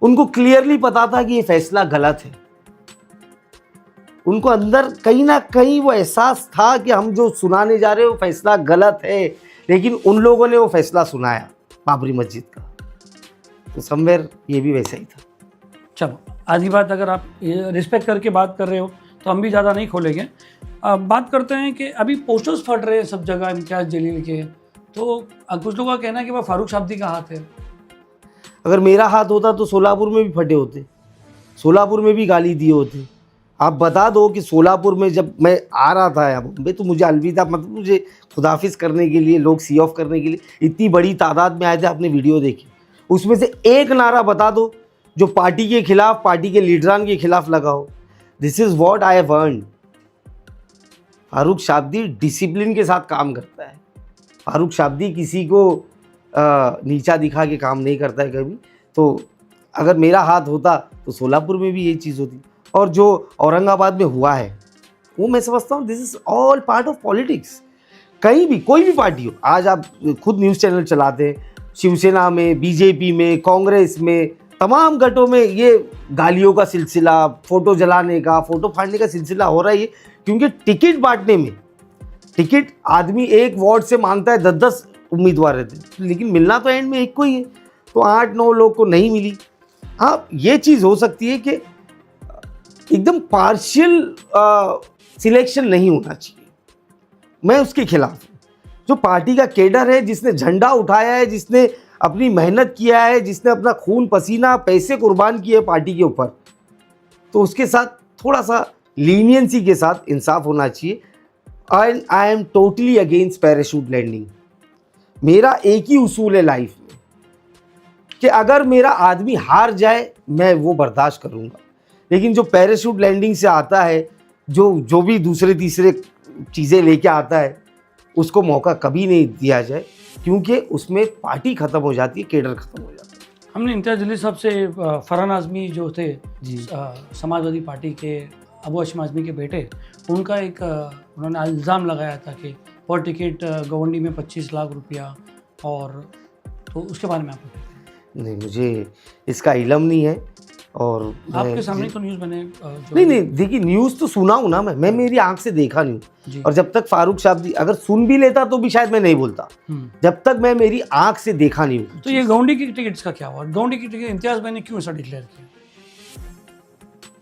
S1: उनको क्लियरली पता था कि ये फैसला गलत है। उनको अंदर कहीं ना कहीं वो एहसास था कि हम जो सुनाने जा रहे हैं वो फैसला गलत है, लेकिन उन लोगों ने वो फैसला सुनाया बाबरी मस्जिद का। तो समवेयर ये भी वैसा ही था।
S3: चलो, आधी बात अगर आप रिस्पेक्ट करके बात कर रहे हो तो हम भी ज़्यादा नहीं खोलेंगे। बात करते हैं कि अभी पोस्टर्स फट रहे हैं सब जगह इम्तियाज़ जलील के, तो कुछ लोगों का कहना है कि वह फारूक शाब्दी का हाथ है।
S1: अगर मेरा हाथ होता तो सोलापुर में भी फटे होते, सोलापुर में भी गाली दिए होते। आप बता दो कि सोलापुर में जब मैं आ रहा था यहाँ बॉम्बे, तो मुझे अलविदा, मतलब मुझे खुदाफिज करने के लिए, लोग सी ऑफ करने के लिए इतनी बड़ी तादाद में आए थे। आपने वीडियो देखी, उसमें से एक नारा बता दो जो पार्टी के खिलाफ, पार्टी के लीडरान के खिलाफ लगा हो। This is what I have earned. Farooq Shabdi discipline के साथ काम करता है। फारूक शाब्दी किसी को नीचा दिखा के काम नहीं करता है कभी। तो अगर मेरा हाथ होता तो सोलापुर में भी ये चीज़ होती। और जो औरंगाबाद में हुआ है वो मैं समझता हूँ this is all part of politics. कहीं भी कोई भी पार्टी हो, आज आप खुद न्यूज़ चैनल चलाते हैं, शिवसेना में, बीजेपी में, कांग्रेस में, तमाम गठों में ये गालियों का सिलसिला, फ़ोटो जलाने का, फ़ोटो फाड़ने का सिलसिला हो रहा है। ये क्योंकि टिकट बांटने में, टिकट आदमी एक वार्ड से मांगता है, 10-10 उम्मीदवार रहते हैं, लेकिन मिलना तो एंड में एक को ही है। तो 8-9 लोग को नहीं मिली। हाँ, ये चीज़ हो सकती है कि एकदम पार्शियल सिलेक्शन नहीं होना चाहिए, मैं उसके खिलाफ हूँ। जो पार्टी का केडर है, जिसने झंडा उठाया है, जिसने अपनी मेहनत किया है, जिसने अपना खून पसीना पैसे कुर्बान किए पार्टी के ऊपर, तो उसके साथ थोड़ा सा लीनियंसी के साथ इंसाफ होना चाहिए। And I am totally against parachute landing. मेरा एक ही उसूल है लाइफ में कि अगर मेरा आदमी हार जाए मैं वो बर्दाश्त करूँगा, लेकिन जो पैराशूट लैंडिंग से आता है, जो भी दूसरे तीसरे चीज़ें लेके आता है, उसको मौका कभी नहीं दिया जाए, क्योंकि उसमें पार्टी ख़त्म हो जाती है, केडर ख़त्म हो जाता है।
S3: हमने इम्तियाज़ जलील साहब से फरहान आज़मी जो थे
S1: जी।
S3: समाजवादी पार्टी के अबू हाशिम आज़मी के बेटे, उनका एक उन्होंने इल्ज़ाम लगाया था कि पर टिकट गवंडी में 25 लाख रुपया, और तो उसके बारे में आपको क्या कहना है?
S1: नहीं, मुझे इसका इल्म नहीं है। और
S3: आपके सामने तो न्यूज़ मैंने
S1: नहीं, देखिए न्यूज़ तो सुना हूँ ना, मैं मेरी आंख से देखा नहीं
S3: जी।
S1: हूँ। और जब तक फारूक शाब्दी अगर सुन भी लेता तो भी शायद मैं नहीं बोलता, जब तक मैं मेरी आंख से देखा नहीं हूँ।
S3: तो ये गवंडी की टिकट्स का क्या हुआ? गवंडी की टिकट इम्तियाज़ भाई ने क्यों ऐसा डिक्लेयर किया?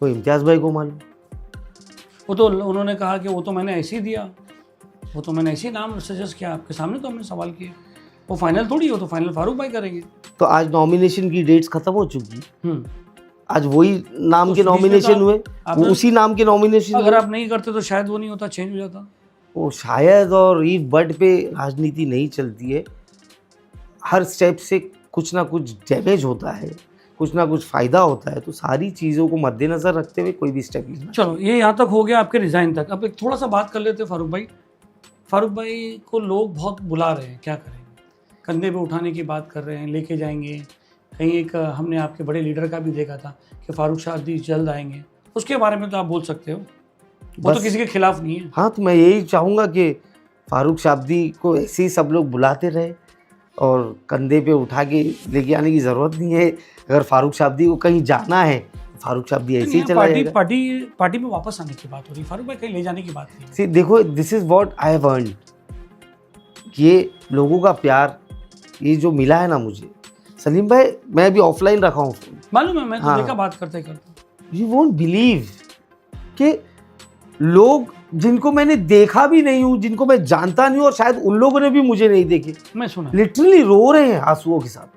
S1: वो इम्तियाज़ भाई को मालूम।
S3: वो तो उन्होंने कहा कि वो तो मैंने ऐसे ही दिया, वो तो मैंने ऐसे ही नाम सजेस्ट किया, आपके सामने तो हमने सवाल किए, वो फाइनल थोड़ी हो, तो फाइनल फारूक भाई करेंगे।
S1: तो आज नॉमिनेशन की डेट्स खत्म हो चुकी है,
S3: हम्म।
S1: आज वही नाम
S3: तो
S1: के
S3: उस बीच में
S1: नॉमिनेशन
S3: तो
S1: हुए,
S3: आपने-
S1: वो उसी नाम के नॉमिनेशन
S3: अगर
S1: हुए।
S3: आप नहीं करते तो शायद वो नहीं होता, चेंज हो जाता।
S1: वो शायद और ईफ बट पे राजनीति नहीं चलती है। हर स्टेप से कुछ ना कुछ डैमेज होता है, कुछ ना कुछ फ़ायदा होता है, तो सारी चीज़ों को मद्देनज़र रखते हुए कोई भी स्टेप लेना।
S3: चलो ये यहाँ तक हो गया आपके रिज़ाइन तक। अब एक थोड़ा सा बात कर लेते हैं फारूक भाई। फारूक भाई को लोग बहुत बुला रहे हैं, क्या करेंगे? कंधे पे उठाने की बात कर रहे हैं, लेके जाएंगे कहीं। एक हमने आपके बड़े लीडर का भी देखा था कि फारूक शाब्दी जल्द आएंगे, उसके बारे में तो आप बोल सकते हो, वो तो
S1: बस-
S3: किसी के खिलाफ नहीं है।
S1: हाँ, तो मैं यही चाहूँगा कि फारूक शाब्दी को ऐसे ही सब लोग बुलाते रहे और कंधे पे उठा के लेके आने की ज़रूरत नहीं है। अगर फारूक शाब्दी को कहीं जाना है, फारूक शाब्दी ऐसे ही
S3: नहीं,
S1: चला
S3: पार्टी
S1: जाएगा।
S3: पार्टी में वापस आने की बात हो रही, फारूक भाई कहीं ले जाने की बात नहीं है।
S1: See, देखो, this is what I have earned. ये लोगों का प्यार, ये जो मिला है ना मुझे, सलीम भाई, मैं अभी ऑफलाइन रखा हूँ।
S3: मालूम है, मैं तो
S1: हाँ।
S3: देखा बात करते करते।
S1: यू वोंट बिलीव कि लोग जिनको मैंने देखा भी नहीं हूँ, जिनको मैं जानता नहीं हूँ, और शायद उन लोगों ने भी मुझे नहीं देखे,
S3: मैं सुना
S1: लिटरली रो रहे हैं आंसुओं के साथ,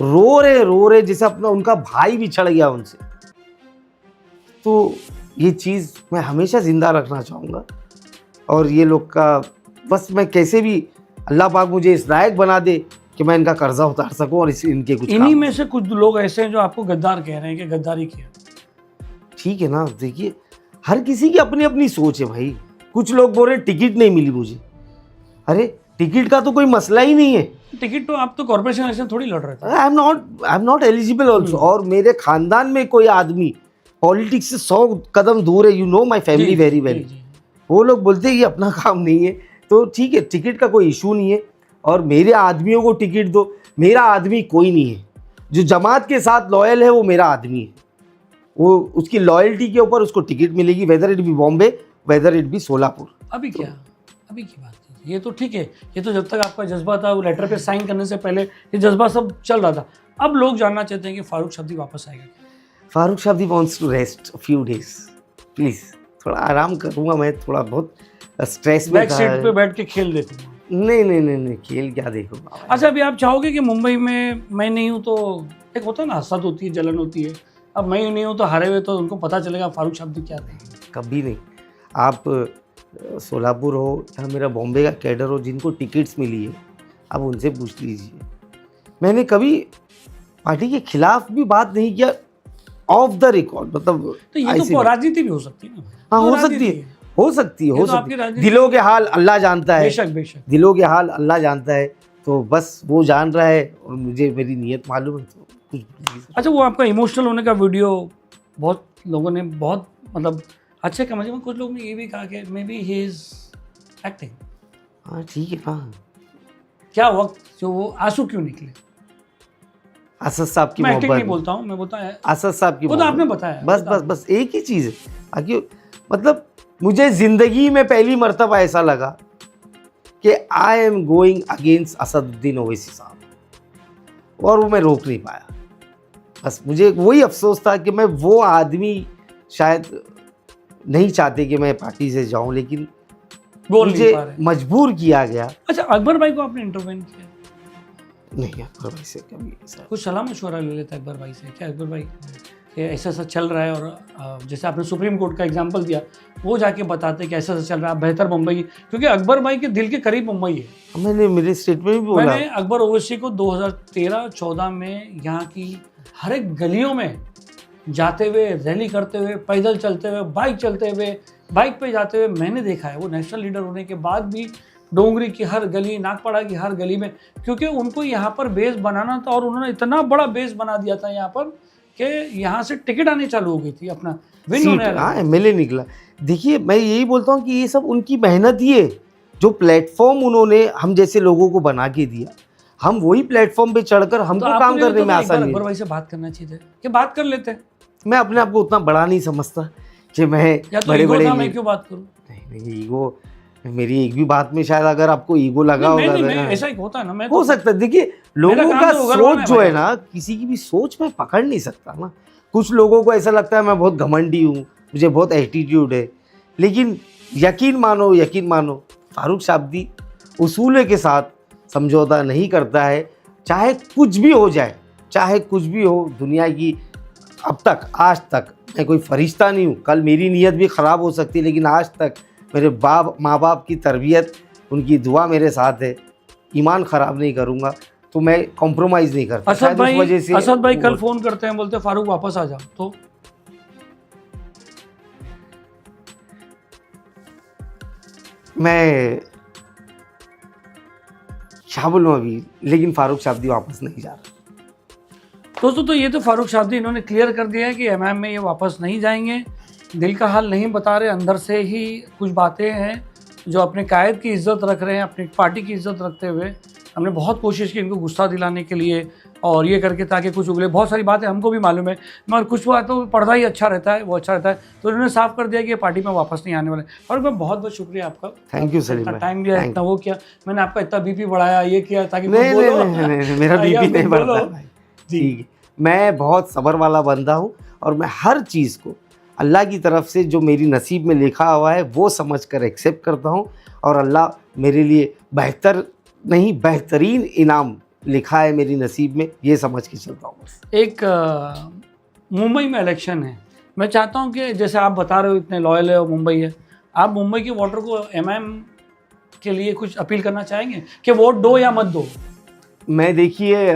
S1: रो रहे जैसे अपना उनका भाई बिछड़ गया उनसे। तो ये चीज़ मैं हमेशा ज़िंदा रखना चाहूँगा। और ये लोग का बस मैं कैसे भी अल्लाह पाक मुझे इस लायक बना दे कि मैं इनका कर्जा उतार सकूं और इनके कुछ
S3: इन्हीं
S1: काम।
S3: में से कुछ लोग ऐसे हैं जो आपको गद्दार कह रहे हैं कि गद्दारी किया।
S1: ठीक है ना, देखिए हर किसी की अपनी अपनी सोच है भाई। कुछ लोग बोल रहे टिकट नहीं मिली मुझे, अरे टिकट का तो कोई मसला ही नहीं है।
S3: टिकट तो आप तो कॉर्पोरेशन इलेक्शन थोड़ी लड़ रहे थे।
S1: आई एम नॉट एलिजिबल ऑल्सो। और मेरे खानदान में कोई आदमी पॉलिटिक्स से 100 कदम दूर है। यू नो माई फैमिली
S3: जी,
S1: वेरी
S3: जी,
S1: वेल।
S3: जी।
S1: वो लोग बोलते हैं कि अपना काम नहीं है, तो ठीक है, टिकट का कोई इशू नहीं है और मेरे आदमियों को टिकट दो। मेरा आदमी कोई नहीं है, जो जमात के साथ लॉयल है वो मेरा आदमी है। वो उसकी लॉयल्टी के ऊपर उसको टिकट मिलेगी, whether it be Bombay, whether it be Solapur.
S3: अभी क्या, अभी की बात है, ये तो ठीक है। ये तो जब तक आपका जज्बा था, वो लेटर पे साइन करने से पहले ये जज्बा सब चल रहा था। अब लोग जानना चाहते हैं कि फारूक शाब्दी वापस आएगा।
S1: Farooq Shabdi wants to rest few days, please थोड़ा आराम करूँगा मैं, थोड़ा बहुत स्ट्रेस में
S3: बैक
S1: था।
S3: सीट पे बैठ के खेल देखूंगा।
S1: नहीं, खेल क्या देखूँगा।
S3: अच्छा, अभी आप चाहोगे कि मुंबई में मैं नहीं हूँ तो एक होता है ना, हसद होती है, जलन होती है। अब मैं नहीं हूँ तो हारे हुए तो उनको पता चलेगा फारूक शाब्दी क्या थे।
S1: कभी नहीं। आप सोलापुर हो या मेरा बॉम्बे का कैडर हो, जिनको टिकट्स मिली है, आप उनसे पूछ लीजिए। मैंने कभी पार्टी के खिलाफ भी बात नहीं किया ऑफ द रिकॉर्ड। मतलब
S3: तो ये
S1: ऐसे
S3: तो
S1: भी-
S3: राजनीति भी हो सकती है ना।
S1: हाँ,
S3: तो
S1: हो
S3: राजनीति
S1: सकती है, हो सकती है,
S3: ये
S1: हो
S3: तो
S1: सकती
S3: आपकी
S1: है।
S3: राजनीति-
S1: दिलों के हाल अल्लाह जानता है,
S3: बेशक बेशक।
S1: दिलों के हाल अल्लाह जानता है। तो बस वो जान रहा है और मुझे मेरी नीयत मालूम है, तो कुछ नहीं।
S3: अच्छा, वो आपका इमोशनल होने का वीडियो बहुत लोगों ने बहुत मतलब अच्छे कमेंट में, कुछ लोगों ने ये भी कहा कि may be he is acting.
S1: हाँ ठीक है ना।
S3: क्या वक्त जो वो आंसू क्यों निकले?
S1: असद साहब की
S3: मैं एक्टिंग नहीं
S1: मोहब्बत,
S3: बोलता हूँ, मैं बोलता है
S1: असद साहब की
S3: वो तो
S1: मोहब्बत।
S3: आपने बताया।
S1: बस बस बस एक ही चीज़ है। आगे मतलब मुझे ज़िंदगी में पहली मर्तबा ऐसा लगा कि I am going against Asaduddin Owaisi साहब, और वो मैं रोक नहीं पाया। बस मुझे वही अफसोस था कि मैं वो आदमी शायद नहीं चाहते कि मैं पार्टी से जाऊं, लेकिन
S3: बोल नहीं
S1: मुझे
S3: पा रहे।
S1: मजबूर किया गया।
S3: अच्छा, अकबर भाई को आपने इंटरव्यू किया?
S1: नहीं अकबर भाई से कभी ऐसा
S3: कुछ सलाह मशवरा ले लेता है अकबर भाई से क्या? अकबर भाई कि ऐसा ऐसा चल रहा है, और जैसे आपने सुप्रीम कोर्ट का एग्जांपल दिया, वो जाके बताते हैं कि ऐसा ऐसा चल रहा है, आप बेहतर मुंबई, क्योंकि अकबर भाई के दिल के करीब मुंबई है।
S1: मैंने मेरे स्टेटमेंट में भी बोला।
S3: मैंने अकबर ओवैसी को 2013-14 में यहाँ की हर एक गलियों में जाते हुए, रैली करते हुए, पैदल चलते हुए, बाइक चलते हुए, बाइक पे जाते हुए मैंने देखा है। वो नेशनल लीडर होने के बाद भी डोंगरी की हर गली, नागपाड़ा की हर गली में, क्योंकि उनको यहाँ पर बेस बनाना था, और उन्होंने इतना बड़ा बेस बना दिया था यहाँ पर कि यहाँ से टिकट आनी चालू हो गई थी, अपना विन होने लगा।
S1: हाँ एमएलए निकला। देखिए मैं यही बोलता हूँ कि ये सब उनकी मेहनत ही है। जो प्लेटफॉर्म उन्होंने हम जैसे लोगों को बना के दिया, हम वही प्लेटफॉर्म पे चढ़कर हमको
S3: आपको
S1: काम
S3: नहीं
S1: करने
S3: लगता
S1: में
S3: था एक बार
S1: आसानी
S3: अकबर
S1: है।
S3: भाई से बात करना चाहिए कि बात कर लेते हैं,
S1: मैं अपने आप को उतना बड़ा नहीं समझता कि मैं
S3: या तो
S1: बड़े
S3: ईगो
S1: बड़े
S3: था, मैं क्यों बात करूं?
S1: नहीं ईगो, मेरी एक भी बात में शायद अगर आपको ईगो लगा
S3: नहीं,
S1: होगा
S3: नहीं,
S1: तो
S3: ऐसा ही होता है ना, मैं
S1: हो सकता है। देखिए लोगों
S3: काम
S1: का
S3: तो उगलवाना
S1: सोच
S3: है
S1: जो
S3: भाई।
S1: है ना, किसी की भी सोच में पकड़ नहीं सकता ना। कुछ लोगों को ऐसा लगता है मैं बहुत घमंडी हूँ, मुझे बहुत एटीट्यूड है, लेकिन यकीन मानो फारूक शाब्दी उसूल के साथ समझौता नहीं करता है। चाहे कुछ भी हो जाए, चाहे कुछ भी हो दुनिया की, अब तक आज तक मैं कोई फरिश्ता नहीं हूँ। कल मेरी नीयत भी ख़राब हो सकती है, लेकिन आज तक मेरे माँ बाप की तरबियत, उनकी दुआ मेरे साथ है। ईमान ख़राब नहीं करूँगा, तो मैं कॉम्प्रोमाइज़ नहीं करता। शायद उस वजह से
S3: असद भाई कल फोन करते हैं, बोलते फारूक वापस आ जाओ, तो
S1: मैं क्या बोलूँ अभी, लेकिन फारूक शाब्दी वापस नहीं जा रहा।
S3: दोस्तों तो ये तो फारूक शाब्दी इन्होंने क्लियर कर दिया है कि एमआईएम में ये वापस नहीं जाएंगे। दिल का हाल नहीं बता रहे, अंदर से ही कुछ बातें हैं जो अपने कायद की इज्जत रख रहे हैं, अपनी पार्टी की इज्जत रखते हुए। हमने बहुत कोशिश की इनको गुस्सा दिलाने के लिए और ये करके, ताकि कुछ उगले, बहुत सारी बातें हमको भी मालूम है, मगर कुछ बातों में पर्दा ही अच्छा रहता है, वो अच्छा रहता है। तो इन्होंने साफ कर दिया कि ये पार्टी में वापस नहीं आने वाले। और मैं बहुत बहुत शुक्रिया आपका,
S1: थैंक यू सलीम भाई,
S3: टाइम दिया, इतना वो किया, मैंने आपका इतना बीपी बढ़ाया, ये किया, ताकि
S1: नहीं
S3: बोलो।
S1: नहीं, मेरा
S3: या
S1: बीपी नहीं
S3: बोलो।
S1: बढ़ता भाई। ठीक है, मैं बहुत सब्र वाला बंदा हूँ, और मैं हर चीज़ को अल्लाह की तरफ से जो मेरी नसीब में लिखा हुआ है वो समझकर एक्सेप्ट करता हूँ, और अल्लाह मेरे लिए बेहतर नहीं बेहतरीन इनाम लिखा है मेरी नसीब में, ये समझ के चलता हूँ बस।
S3: एक मुंबई में इलेक्शन है, मैं चाहता हूँ कि जैसे आप बता रहे हो इतने लॉयल है और मुंबई है, आप मुंबई के वोटर को एमआईएम के लिए कुछ अपील करना चाहेंगे कि वोट दो या मत दो?
S1: मैं देखिए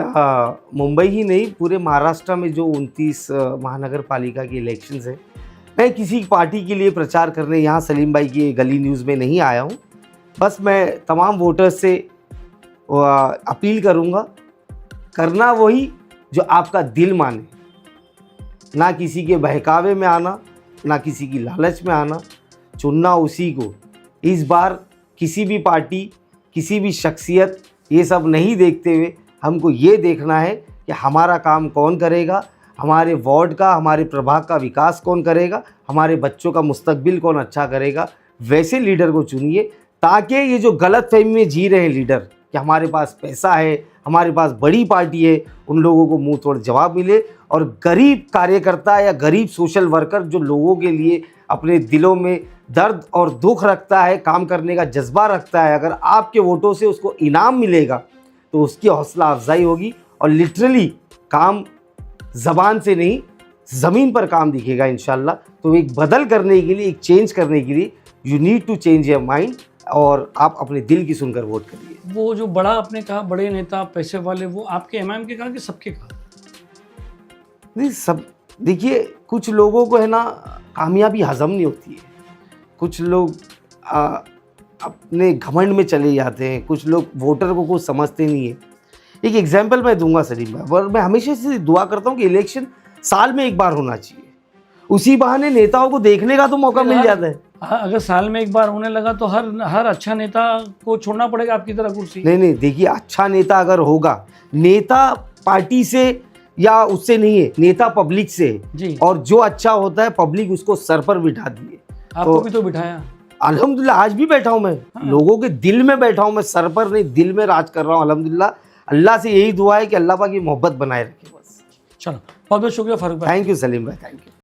S1: मुंबई ही नहीं, पूरे महाराष्ट्र में जो 29 महानगर पालिका के इलेक्शंस हैं, मैं किसी पार्टी के लिए प्रचार करने यहाँ सलीम भाई की गली न्यूज़ में नहीं आया हूँ। बस मैं तमाम वोटर्स से अपील करूँगा, करना वही जो आपका दिल माने, ना किसी के बहकावे में आना, ना किसी की लालच में आना, चुनना उसी को। इस बार किसी भी पार्टी, किसी भी शख्सियत, ये सब नहीं देखते हुए हमको ये देखना है कि हमारा काम कौन करेगा, हमारे वार्ड का, हमारे प्रभाग का विकास कौन करेगा, हमारे बच्चों का मुस्तकबिल कौन अच्छा करेगा। वैसे लीडर को चुनिए, ताकि ये जो गलत फहमी में जी रहे हैं लीडर कि हमारे पास पैसा है, हमारे पास बड़ी पार्टी है, उन लोगों को मुंह तोड़ जवाब मिले। और गरीब कार्यकर्ता या गरीब सोशल वर्कर जो लोगों के लिए अपने दिलों में दर्द और दुख रखता है, काम करने का जज्बा रखता है, अगर आपके वोटों से उसको इनाम मिलेगा तो उसकी हौसला अफजाई होगी, और लिटरली काम ज़बान से नहीं ज़मीन पर काम दिखेगा इंशाल्लाह। तो एक बदल करने के लिए, एक चेंज करने के लिए you need to change your mind, और आप अपने दिल की सुनकर वोट करिए।
S3: वो जो बड़ा आपने कहा, बड़े नेता, पैसे वाले, वो आपके एमआईएम के कहा कि सबके कहा?
S1: नहीं सब, देखिए कुछ लोगों को है ना कामयाबी हजम नहीं होती है, कुछ लोग अपने घमंड में चले जाते हैं, कुछ लोग वोटर को कुछ समझते नहीं है। एक एग्जांपल मैं दूंगा सलीम भाई, और मैं हमेशा से दुआ करता हूँ कि इलेक्शन साल में एक बार होना चाहिए, उसी बहाने नेताओं को देखने का तो मौका मिल जाता है।
S3: अगर साल में एक बार होने लगा तो हर अच्छा नेता को छोड़ना पड़ेगा आपकी तरह कुर्सी?
S1: नहीं, देखिए अच्छा नेता अगर होगा, नेता पार्टी से या उससे नहीं है, नेता पब्लिक से है
S3: जी।
S1: और जो अच्छा होता है पब्लिक उसको सर पर बिठा दिए।
S3: आपको भी तो बिठाया।
S1: अल्हम्दुलिल्लाह आज भी बैठा हूँ मैं, लोगों के दिल में बैठा हूँ मैं, सर पर नहीं दिल में राज कर रहा हूँ अल्हम्दुलिल्लाह। अल्लाह से यही दुआ है कि अल्लाह पाक की मोहब्बत बनाए रखे बस।
S3: चलो बहुत बहुत शुक्रिया फारूक भाई।
S1: थैंक यू सलीम भाई, थैंक यू।